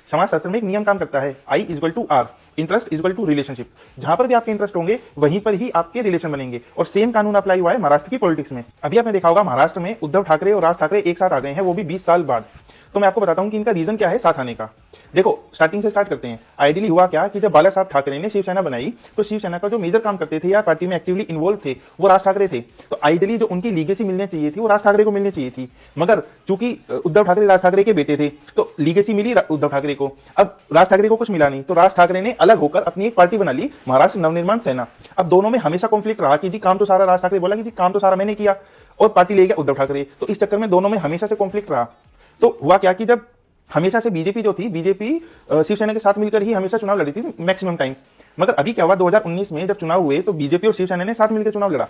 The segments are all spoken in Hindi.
समाजशास्त्र में एक नियम काम करता है, I equal to R, interest equal to relationship. जहां पर भी आपके इंटरेस्ट होंगे वहीं पर ही आपके रिलेशन बनेंगे। और सेम कानून अप्लाई हुआ है महाराष्ट्र की पॉलिटिक्स में। अभी आपने देखा होगा महाराष्ट्र में उद्धव ठाकरे और राज ठाकरे एक साथ आ गए हैं, वो भी 20 साल बाद। तो मैं आपको बताता हूं कि इनका रीजन क्या है साथ आने का। देखो स्टार्टिंग से स्टार्ट करते हैं। आइडियली हुआ क्या कि जब बाला साहब ठाकरे ने शिवसेना बनाई तो शिवसेना का जो मेजर काम करते थे या पार्टी में एक्टिवली इन्वॉल्व थे वो राज ठाकरे थे। तो आइडियली जो उनकी लीगेसी मिलनी चाहिए थी वो राज ठाकरे को मिलनी चाहिए थी, मगर चूंकि उद्धव ठाकरे राज ठाकरे के बेटे थे तो लीगेसी मिली उद्धव ठाकरे को। अब राज ठाकरे को कुछ मिला नहीं तो राज ठाकरे ने अलग होकर अपनी एक पार्टी बना ली, महाराष्ट्र नवनिर्माण सेना। अब दोनों में हमेशा कॉन्फ्लिक्ट रहा कि जी काम तो सारा राज ठाकरे बोला कि जी काम तो सारा मैंने किया, और पार्टी ले गया उद्धव ठाकरे। तो इस चक्कर में दोनों में हमेशा से कॉन्फ्लिक्ट रहा। तो हुआ क्या कि जब हमेशा से बीजेपी जो थी, बीजेपी शिवसेना के साथ मिलकर ही हमेशा चुनाव लड़ी थी मैक्सिमम टाइम। मगर अभी क्या हुआ 2019 में जब चुनाव हुए तो बीजेपी और शिवसेना ने साथ मिलकर चुनाव लड़ा।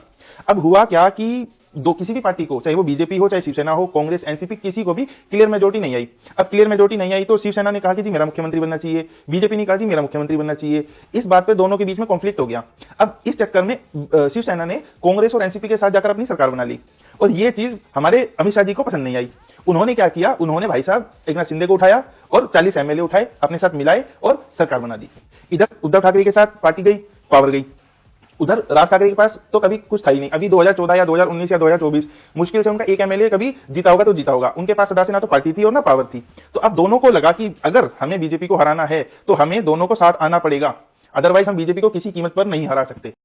अब हुआ क्या कि किसी भी पार्टी को, चाहे वो बीजेपी हो चाहे शिवसेना हो, कांग्रेस, एनसीपी, किसी को भी क्लियर मेजोरिटी नहीं आई। अब क्लियर मेजोरिटी नहीं आई तो शिवसेना ने कहा कि जी मेरा मुख्यमंत्री बनना चाहिए, बीजेपी ने कहा जी मेरा मुख्यमंत्री बनना चाहिए। इस बात पे दोनों के बीच में कॉन्फ्लिक्ट हो गया। अब इस चक्कर में शिवसेना ने कांग्रेस और एनसीपी के साथ जाकर अपनी सरकार बना ली, और ये चीज हमारे अमित शाह जी को पसंद नहीं आई। उन्होंने क्या किया, उन्होंने भाई साहब एकनाथ शिंदे को उठाया और 40 एमएलए उठाए, अपने साथ मिलाए और सरकार बना दी। इधर उद्धव ठाकरे के साथ पार्टी गई, पावर गई। उधर राज ठाकरे के पास तो कभी कुछ था ही नहीं। अभी 2014 या 2019 या 2024 मुश्किल से उनका एक एमएलए कभी जीता होगा तो जीता होगा। उनके पास सदा से ना तो पार्टी थी और ना पावर थी। तो अब दोनों को लगा कि अगर हमें बीजेपी को हराना है तो हमें दोनों को साथ आना पड़ेगा, अदरवाइज हम बीजेपी को किसी कीमत पर नहीं हरा सकते।